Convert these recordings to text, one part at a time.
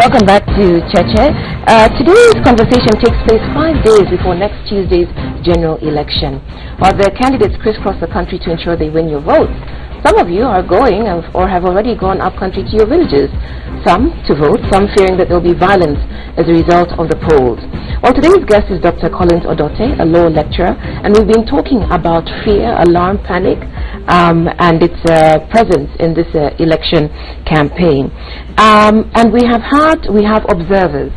Welcome back to Cheche. Today's conversation takes place 5 days before next Tuesday's general election. While the candidates crisscross the country to ensure they win your votes, some of you are going or have already gone up country to your villages. Some to vote, some fearing that there will be violence as a result of the polls. Well, today's guest is Dr. Collins Odote, a law lecturer, and we've been talking about fear, alarm, panic, and its presence in this election campaign. And we have observers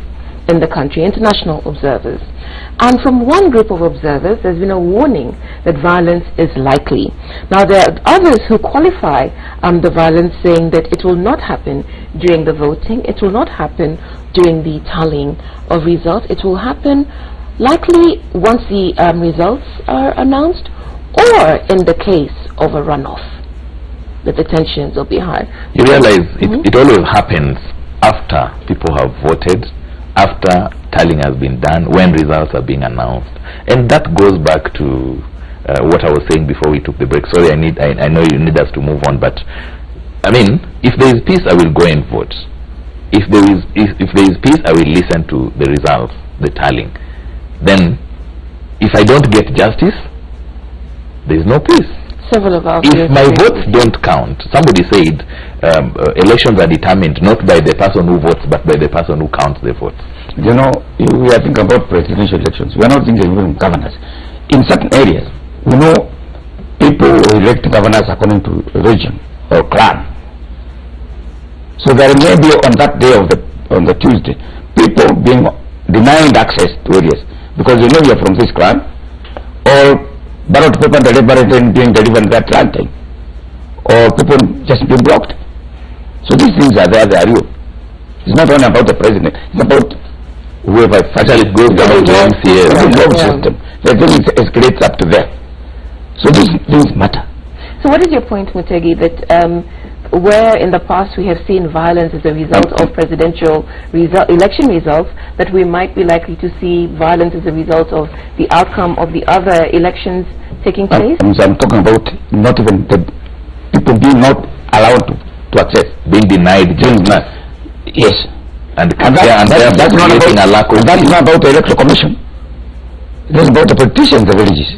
in the country, international observers. And from one group of observers, there's been a warning that violence is likely. Now, there are others who qualify the violence, saying that it will not happen during the voting, it will not happen during the tallying of results, it will happen likely once the results are announced, or in the case of a runoff, that the tensions will be high. You realize it always happens after people have voted, after tallying has been done, when results are being announced. And that goes back to what I was saying before we took the break. Sorry, I know you need us to move on, but I mean, if there is peace, I will go and vote. If there is peace, I will listen to the results, the tallying. Then, if I don't get justice, there is no peace. If my votes don't count, somebody said elections are determined not by the person who votes but by the person who counts the votes. You know, we are thinking about presidential elections. We are not thinking about governors. In certain areas, we know people elect governors according to region or clan. So there may be on that day on the Tuesday, people being denied access to areas because they know you are from this clan, or ballot paper deliberated being delivered that time, or people just being blocked. So these things are there, they are real. It's not only about the president, it's about whoever actually goes down to the system. The thing escalates up to there. So these things matter. So what is your point, Mutegi, that where in the past we have seen violence as a result of presidential election results, that we might be likely to see violence as a result of the outcome of the other elections taking place? I'm talking about not even the people being not allowed to access, being denied justice. Yes. And that's not about a lack of, that's not about the electoral commission. That's about the politicians, the villages.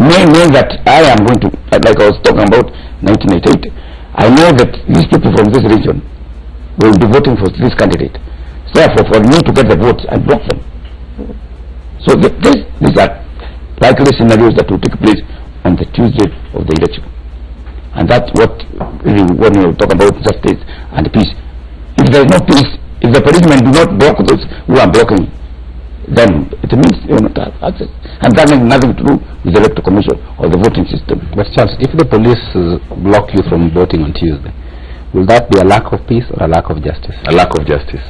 Mean that I am going to, like I was talking about 1988, I know that these people from this region will be voting for this candidate. Therefore, for me to get the votes, I block them. So these are likely scenarios that will take place on the Tuesday of the election. And that's what really when you talk about justice and peace. If there is no peace, if the policemen do not block those who are blocking, then it means you will not have access. And that has nothing to do with the electoral commission or the voting system. But Charles, if the police block you from voting on Tuesday, will that be a lack of peace or a lack of justice? A lack of justice.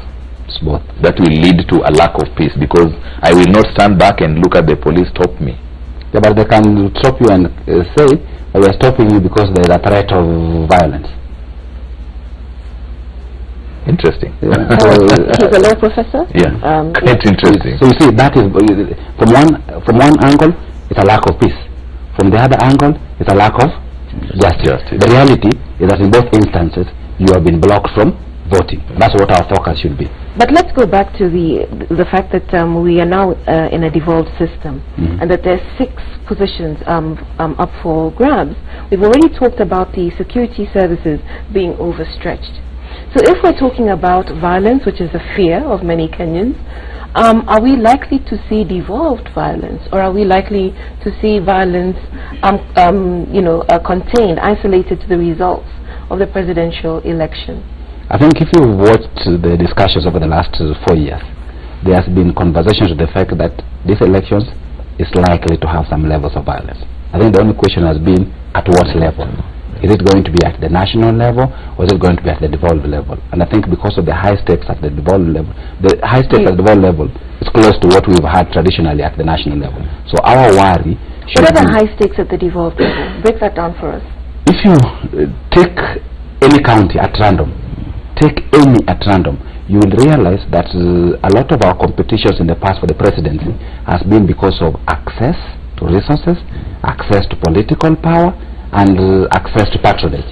It's both. That will lead to a lack of peace, because I will not stand back and look at the police stop me. Yeah, but they can stop you and say, we are stopping you because there is a threat of violence. Interesting. Yeah. He's a law professor? Yeah. Quite interesting. So you see, that is, from one angle, it's a lack of peace. From the other angle, it's a lack of justice. The reality is that in both instances, you have been blocked from voting. That's what our focus should be. But let's go back to the fact that we are now in a devolved system, and that there's 6 positions up for grabs. We've already talked about the security services being overstretched. So if we're talking about violence, which is a fear of many Kenyans, are we likely to see devolved violence, or are we likely to see violence contained, isolated to the results of the presidential election? I think if you watched the discussions over the last 4 years, there has been conversations to the fact that these elections is likely to have some levels of violence. I think the only question has been at what level. Is it going to be at the national level, or is it going to be at the devolved level? And I think because of the high stakes at the devolved level, the high stakes at the devolved level is close to what we've had traditionally at the national level. So our worry should What are the high stakes at the devolved level? Break that down for us. If you take any county at random, you will realize that a lot of our competitions in the past for the presidency has been because of access to resources, access to political power, and access to patronage.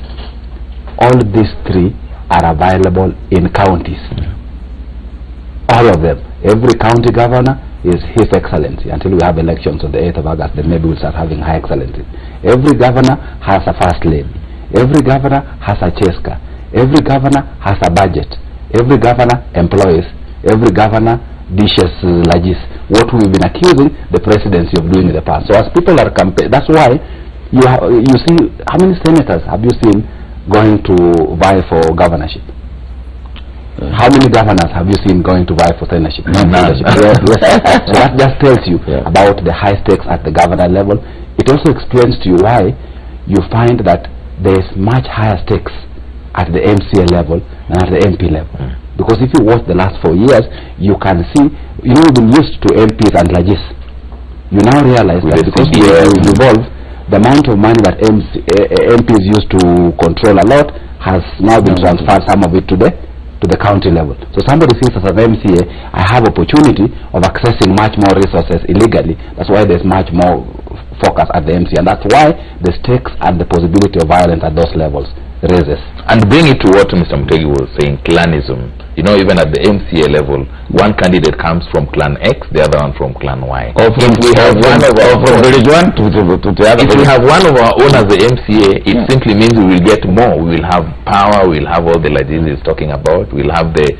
All these 3 are available in counties. All of them. Every county governor is His Excellency. Until we have elections on the 8th of August, then maybe we'll start having High Excellency. Every governor has a first lady. Every governor has a cheska. Every governor has a budget. Every governor employs. Every governor dishes lagis. What we've been accusing the presidency of doing in the past. So as people are campaigning, that's why you see, how many senators have you seen going to vie for governorship? How many governors have you seen going to vie for senatorship? None. Yes. So that just tells you about the high stakes at the governor level. It also explains to you why you find that there is much higher stakes at the MCA level than at the MP level. Because if you watch the last 4 years, you can see, you know, we've been used to MPs and lagis. You now realize that because we evolved, the amount of money that MPs used to control a lot has now been transferred, some of it to the county level. So somebody sees as an MCA, I have opportunity of accessing much more resources illegally. That's why there's much more focus at the MCA, and that's why the stakes and the possibility of violence at those levels raises. And bring it to what Mr. Mutegi was saying, clanism. You know, even at the MCA level, one candidate comes from clan X, the other one from clan Y. Or from we have one of our from village one to the other. If we have one of our own as the MCA, it simply means we will get more. We will have power. We will have all the legends he's talking about. We'll have the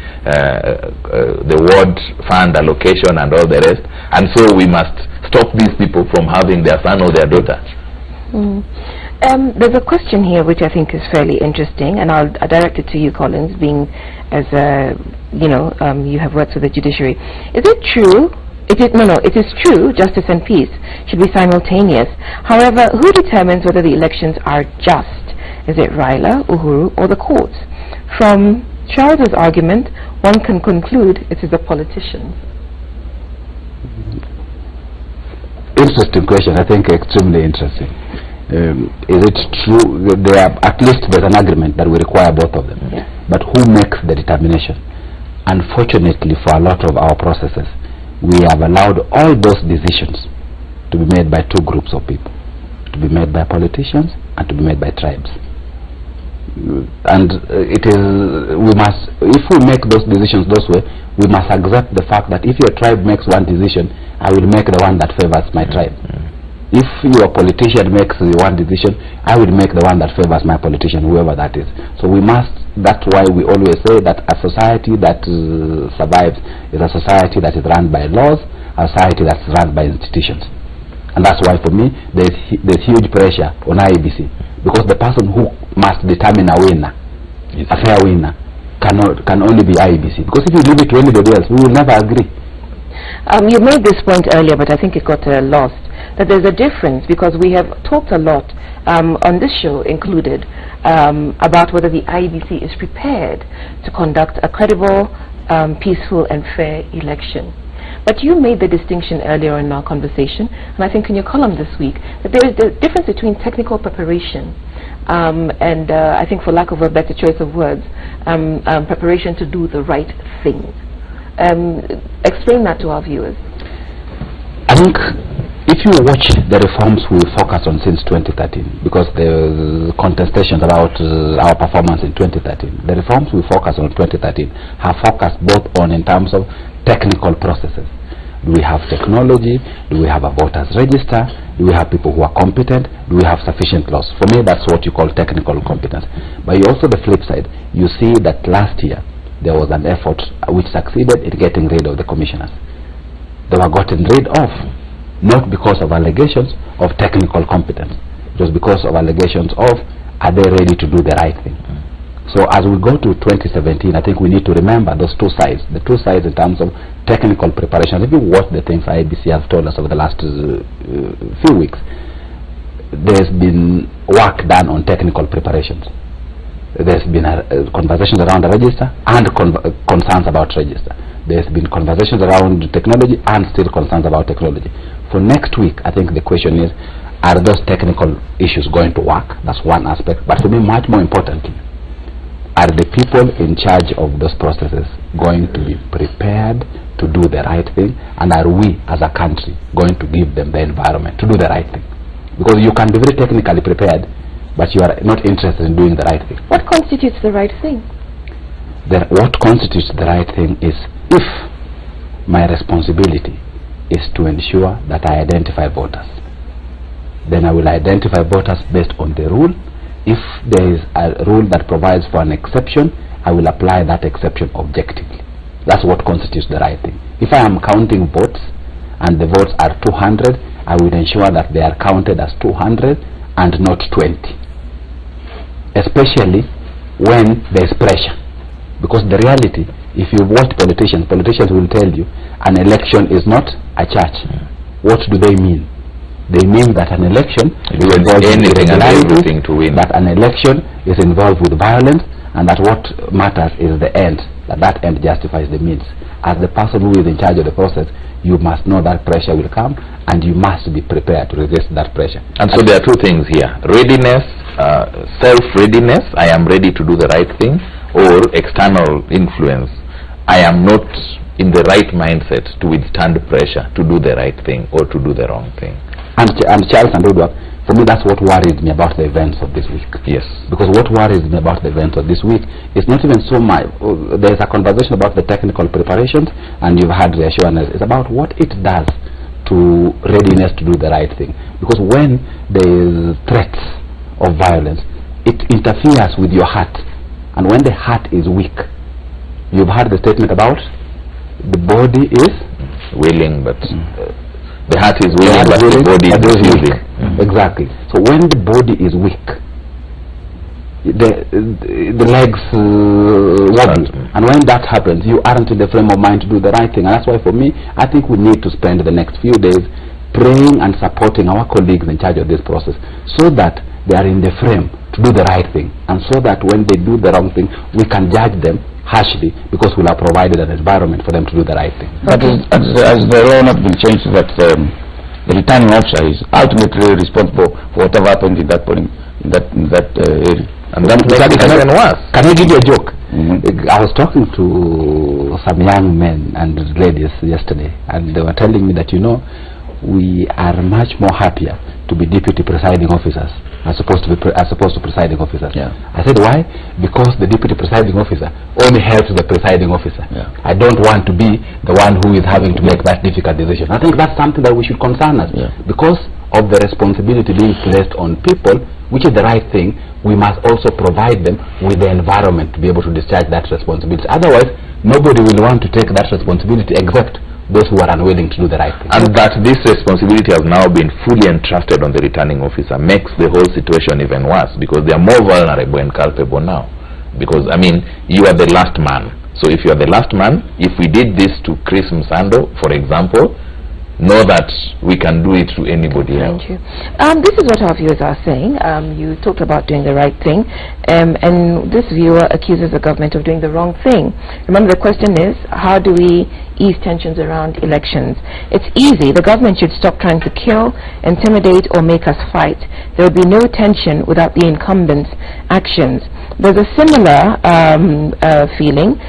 ward fund allocation and all the rest. And so we must stop these people from having their son or their daughter. There's a question here which I think is fairly interesting, and I'll direct it to you, Collins, being as you have worked with the judiciary. Is it true? It is true justice and peace should be simultaneous. However, who determines whether the elections are just? Is it Raila, Uhuru, or the courts? From Charles's argument, one can conclude it is the politicians. Interesting question. I think extremely interesting. Is it true? At least there's an agreement that we require both of them. Yeah. But who makes the determination? Unfortunately, for a lot of our processes, we have allowed all those decisions to be made by two groups of people, to be made by politicians and to be made by tribes. And if we make those decisions those way, we must accept the fact that if your tribe makes one decision, I will make the one that favors my tribe. If your politician makes the one decision, I will make the one that favors my politician, whoever that is. So we must, that's why we always say that a society that survives is a society that is run by laws, a society that's run by institutions. And that's why for me, there's huge pressure on IEBC, because the person who must determine a winner, a fair winner, can only be IEBC. Because if you leave it to anybody else, we will never agree. You made this point earlier, but I think it got lost, that there's a difference, because we have talked a lot on this show included about whether the IEBC is prepared to conduct a credible, peaceful and fair election. But you made the distinction earlier in our conversation, and I think in your column this week, that there is a difference between technical preparation and I think, for lack of a better choice of words, preparation to do the right thing. Explain that to our viewers. I think if you watch the reforms we focused on since 2013, because the contestations about our performance in 2013, the reforms we focused on 2013 have focused both on in terms of technical processes. Do we have technology? Do we have a voters register? Do we have people who are competent? Do we have sufficient laws? For me, that's what you call technical competence. But also the flip side, you see that last year there was an effort which succeeded in getting rid of the commissioners. They were gotten rid of not because of allegations of technical competence. It was because of allegations of, are they ready to do the right thing? So as we go to 2017, I think we need to remember those two sides. The two sides in terms of technical preparation. If you watch the things IEBC has told us over the last few weeks, there's been work done on technical preparations. There's been conversations around the register and concerns about register. There's been conversations around technology and still concerns about technology. For next week, I think the question is, are those technical issues going to work? That's one aspect. But for me, much more importantly, are the people in charge of those processes going to be prepared to do the right thing? And are we as a country going to give them the environment to do the right thing? Because you can be very technically prepared, but you are not interested in doing the right thing. What constitutes the right thing? What constitutes the right thing is if my responsibility is to ensure that I identify voters. Then I will identify voters based on the rule. If there is a rule that provides for an exception, I will apply that exception objectively. That's what constitutes the right thing. If I am counting votes and the votes are 200, I will ensure that they are counted as 200 and not 20. Especially when there is pressure. Because the reality, if you watch politicians will tell you an election is not a church. What do they mean? They mean that an election is involved with irregularities, to win. That an election is involved with violence, and that what matters is the end, that end justifies the means. As the person who is in charge of the process, you must know that pressure will come, and you must be prepared to resist that pressure. And so there are two things here: readiness, self-readiness, I am ready to do the right thing, or external influence, I am not in the right mindset to withstand pressure to do the right thing or to do the wrong thing. And Charles and Odwa, for me, that's what worries me about the events of this week. Yes. Because what worries me about the events of this week is not even so much, there's a conversation about the technical preparations, and you've had reassurance. It's about what it does to readiness to do the right thing. Because when there is threats of violence, it interferes with your heart. And when the heart is weak, you've heard the statement about the body is willing, but the heart is willing, but the body is refusing. Exactly. So when the body is weak, the legs wobble, and when that happens, you aren't in the frame of mind to do the right thing. And that's why, for me, I think we need to spend the next few days praying and supporting our colleagues in charge of this process, so that they are in the frame to do the right thing, and so that when they do the wrong thing, we can judge them harshly, because we'll have provided an environment for them to do the right thing. But as the law not been changed, that the returning officer is ultimately responsible for whatever happened in that point, in that area. And that makes it even worse. Can I give you a joke? I was talking to some young men and ladies yesterday, and they were telling me that, you know, we are much more happier to be deputy presiding officers as opposed to presiding officers. Yeah. I said, why? Because the deputy presiding officer only helps the presiding officer. Yeah. I don't want to be the one who is having to make that difficult decision. I think that's something that we should concern us. Yeah. Because of the responsibility being placed on people, which is the right thing, we must also provide them with the environment to be able to discharge that responsibility. Otherwise, nobody will want to take that responsibility except those who are unwilling to do the right thing. And that this responsibility has now been fully entrusted on the returning officer makes the whole situation even worse, because they are more vulnerable and culpable now. Because, I mean, you are the last man. So if you are the last man, if we did this to Chris Msando, for example, know that we can do it to anybody else. Thank you. This is what our viewers are saying. You talked about doing the right thing, and this viewer accuses the government of doing the wrong thing. Remember, the question is, how do we ease tensions around elections? It's easy. The government should stop trying to kill, intimidate, or make us fight. There will be no tension without the incumbents' actions. There's a similar feeling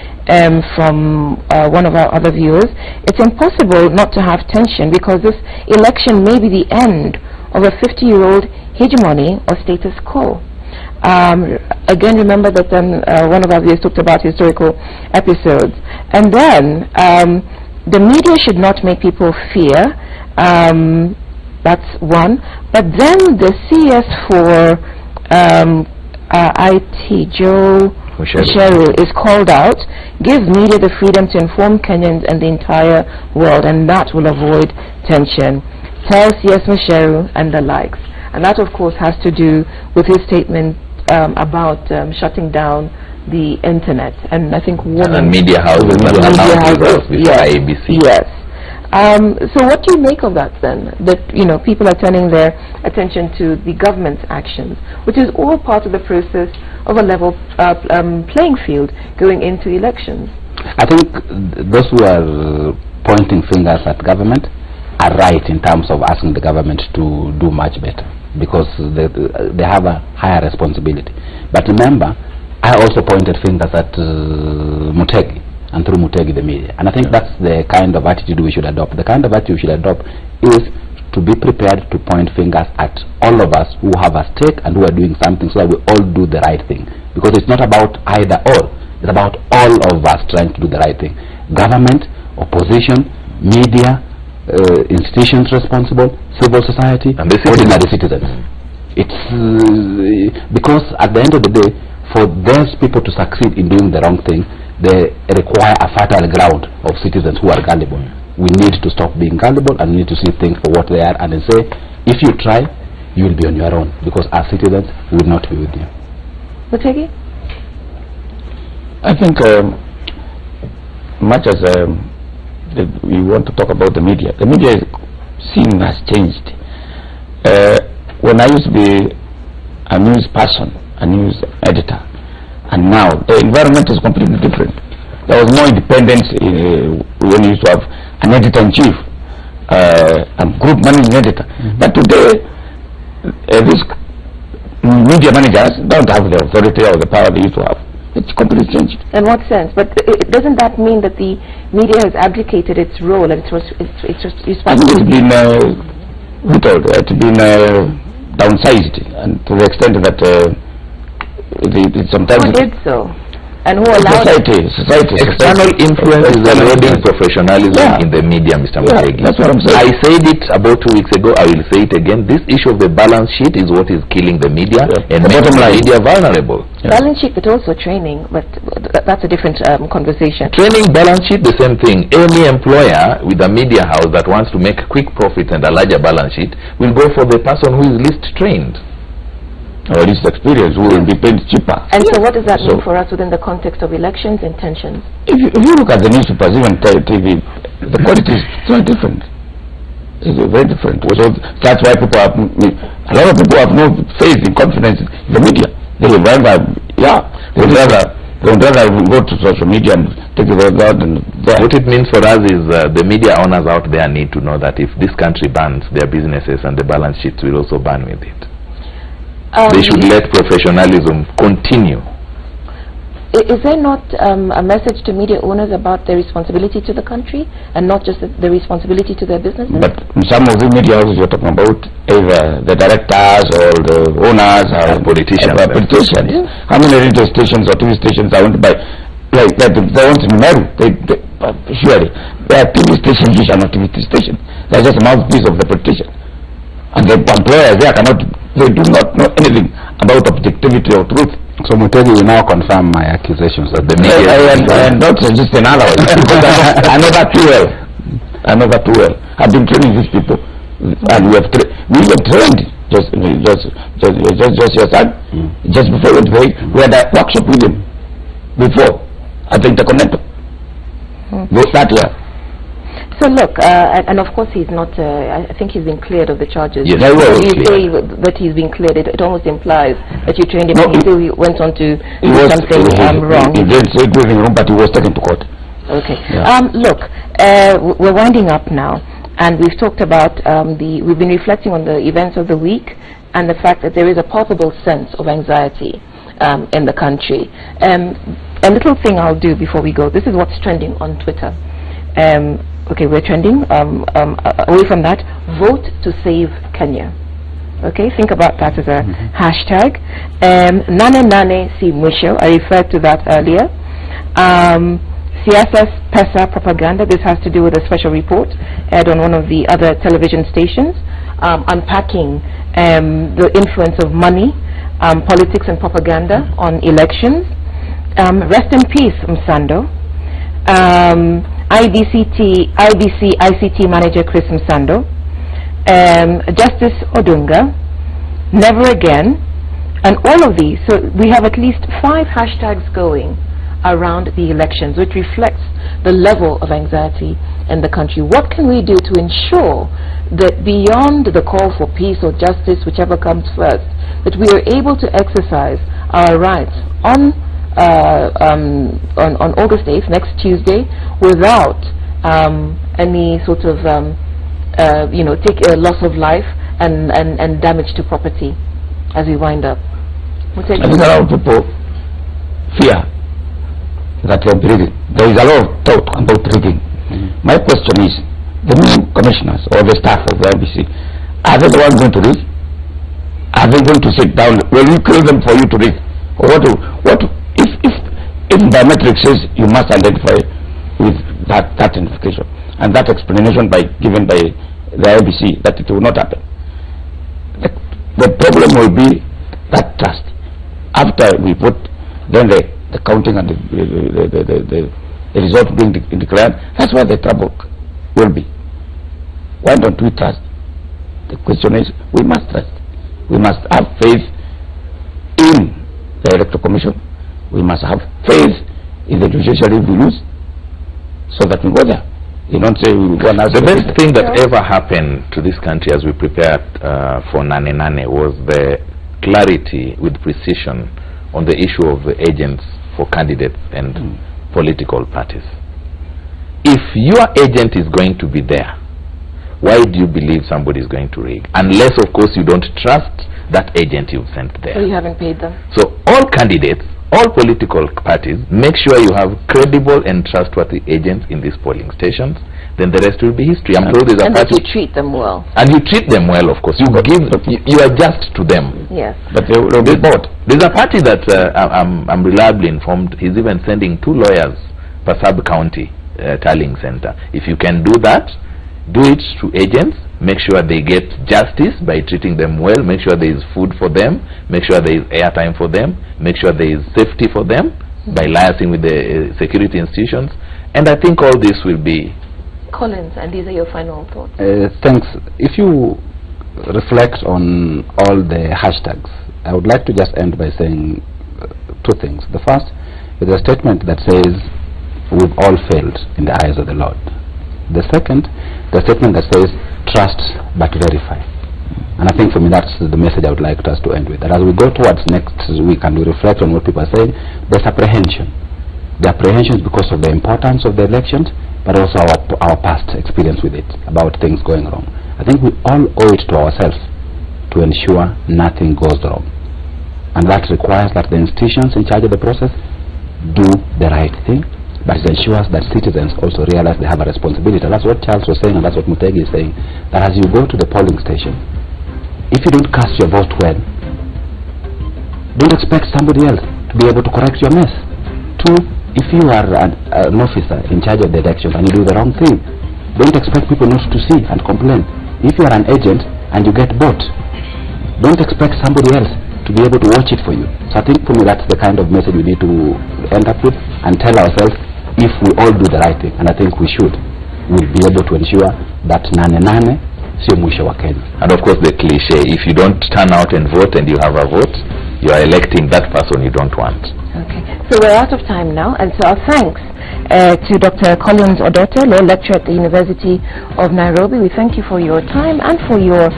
from one of our other viewers. It's impossible not to have tension, because this election may be the end of a 50-year-old hegemony or status quo. Again, remember that one of our viewers talked about historical episodes. And then the media should not make people fear. That's one. But then the CS for IT, Joe Musheru, is called out, gives media the freedom to inform Kenyans and the entire world, and that will avoid tension. Tell CS Musheru and the likes. And that, of course, has to do with his statement about shutting down the internet. And I think women... And media houses before ABC. Yes. So what do you make of that then? That, you know, people are turning their attention to the government's actions, which is all part of the process of a level playing field going into elections. I think those who are pointing fingers at government are right in terms of asking the government to do much better, because they have a higher responsibility. But remember, I also pointed fingers at Mutegi, and through Mutegi the media. And I think that's the kind of attitude we should adopt. The kind of attitude we should adopt is to be prepared to point fingers at all of us who have a stake and who are doing something, so that we all do the right thing. Because it's not about either or. It's about all of us trying to do the right thing. Government opposition, media, institutions responsible, civil society, and the ordinary citizens. It's because at the end of the day, for those people to succeed in doing the wrong thing, they require a fertile ground of citizens who are gullible. We need to stop being gullible and need to see things for what they are, and then say, if you try, you will be on your own, because our citizens will not be with you. Mutegi? I think much as we want to talk about the media scene has changed. When I used to be a news person, a news editor, and now the environment is completely different. There was more independence when you used to have an editor-in-chief, a group managing editor. But today, these media managers don't have the authority or the power they used to have. It's completely changed. In what sense? But doesn't that mean that the media has abdicated its role and its responsibility? It's been it's been downsized, and to the extent that sometimes... Who did so? And who allowed society. External influence is eroding professionalism in the media, Mr. Mutegi. That's what I'm saying. I said it about 2 weeks ago, I will say it again. This issue of the balance sheet is what is killing the media and making the media vulnerable. Balance sheet, but also training, but that's a different conversation. Training, balance sheet, the same thing. Any employer with a media house that wants to make quick profits and a larger balance sheet will go for the person who is least trained. Or least experience, who will be paid cheaper. And so what does that mean for us within the context of elections and tensions? If you look at the newspapers, even TV, the quality is very different. It's very different. So that's why people have, a lot of people have no faith and confidence in the media. They would rather, they would rather go to social media and take it out. And what it means for us is the media owners out there need to know that if this country bans their businesses, and the balance sheets will also ban with it. They should let professionalism continue. Is there not a message to media owners about their responsibility to the country and not just the responsibility to their businesses? But some of the media houses you're talking about, either the directors or the owners or politicians. How many radio stations or TV stations are owned by, like the ones in Meru? Surely, they are TV stations which are not TV stations. They are just a mouthpiece of the politician. And the employers there they do not know anything about objectivity or truth. So Mutegi will now confirm my accusations that the media... I am not suggesting otherwise. I know that too well. I've been training these people, and we have trained just your son. Just before we had a workshop with him before at the Intercontinental. That year. So look, and of course he's not, I think he's been cleared of the charges. Yes, you say that he's been cleared, it almost implies that you trained him and he still went on to do something wrong. He didn't say anything wrong, but he was taken to court. Okay. Look, we're winding up now, and we've talked about, we've been reflecting on the events of the week and the fact that there is a palpable sense of anxiety in the country. A little thing I'll do before we go, this is what's trending on Twitter. Okay, we're trending. Away from that, vote to save Kenya. Okay, think about that as a hashtag. Nane nane si mwisho. I referred to that earlier. Siasa pesa propaganda. This has to do with a special report aired on one of the other television stations, unpacking the influence of money, politics and propaganda on elections. Rest in peace, Msando. IBC ICT manager Chris Msando, Justice Odunga, Never Again, and all of these. So we have at least 5 hashtags going around the elections, which reflects the level of anxiety in the country. What can we do to ensure that beyond the call for peace or justice, whichever comes first, that we are able to exercise our rights on August 8th, next Tuesday, without any sort of take a loss of life and damage to property as we wind up? I think a lot of people fear that they are rigging. There is a lot of talk about rigging. My question is, the new commissioners or the staff of the IBC, are they the ones going to rig? Are they going to sit down? Will you kill them for you to rig? Or what if biometrics says you must identify with that identification and that explanation given by the IBC that it will not happen. The problem will be that trust. After we vote, then the counting and the result being declared, that's where the trouble will be. Why don't we trust? The question is, we must trust. We must have faith in the Electoral Commission. We must have faith in the judiciary rules so that we go there. You don't say we will go and ask. The best thing that ever happened to this country as we prepared for Nane Nane was the clarity with precision on the issue of the agents for candidates and political parties. If your agent is going to be there, why do you believe somebody is going to rig? Unless, of course, you don't trust that agent you've sent there. So you haven't paid them. So all candidates, all political parties, make sure you have credible and trustworthy agents in these polling stations. Then the rest will be history. I'm told there's a and that party. you treat them well. And you treat them well, of course. You adjust to them. Yes. But they will be bought. There's a party that I'm reliably informed. He's even sending 2 lawyers per sub-county tallying center. If you can do that, do it to agents. Make sure they get justice by treating them well. Make sure there is food for them. Make sure there is airtime for them. Make sure there is safety for them by liaising with the security institutions. And I think all this will be. Collins, and these are your final thoughts. Thanks. If you reflect on all the hashtags, I would like to just end by saying 2 things. The first is a statement that says, we've all failed in the eyes of the Lord. The second, the statement that says, trust but verify. And I think for me that's the message I would like us to end with. That as we go towards next week and we reflect on what people are saying, there's apprehension. The apprehension is because of the importance of the elections, but also our past experience with it, about things going wrong. I think we all owe it to ourselves to ensure nothing goes wrong. And that requires that the institutions in charge of the process do the right thing, but it ensures that citizens also realize they have a responsibility. And that's what Charles was saying, and that's what Mutegi is saying, that as you go to the polling station, if you don't cast your vote well, don't expect somebody else to be able to correct your mess. 2, if you are an officer in charge of the elections and you do the wrong thing, don't expect people not to see and complain. If you are an agent and you get bought, don't expect somebody else to be able to watch it for you. So I think for me that's the kind of message we need to end up with and tell ourselves, if we all do the right thing, and I think we should, we'll be able to ensure that Nane Nane sio mwisho wa Kenya. And of course the cliche, if you don't turn out and vote and you have a vote, you are electing that person you don't want. Okay, so we're out of time now, and so our thanks to Dr. Collins Odote, law lecturer at the University of Nairobi. We thank you for your time and for your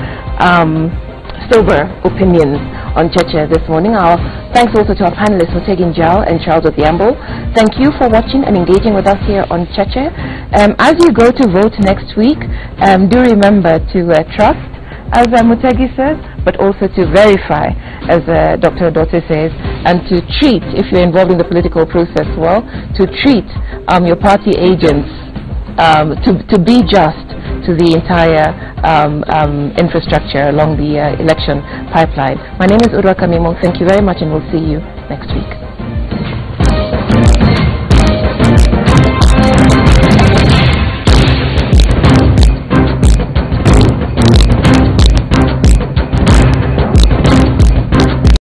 sober opinions on Cheche this morning. Our thanks also to our panelists, Mutegi Njau and Charles Odhiambo. Thank you for watching and engaging with us here on Cheche. As you go to vote next week, do remember to trust, as Mutegi says, but also to verify, as Dr. Odote says, and to treat, if you're involved in the political process well, to treat your party agents to be just to the entire infrastructure along the election pipeline. My name is Urwa Kamimo. Thank you very much, and we'll see you next week.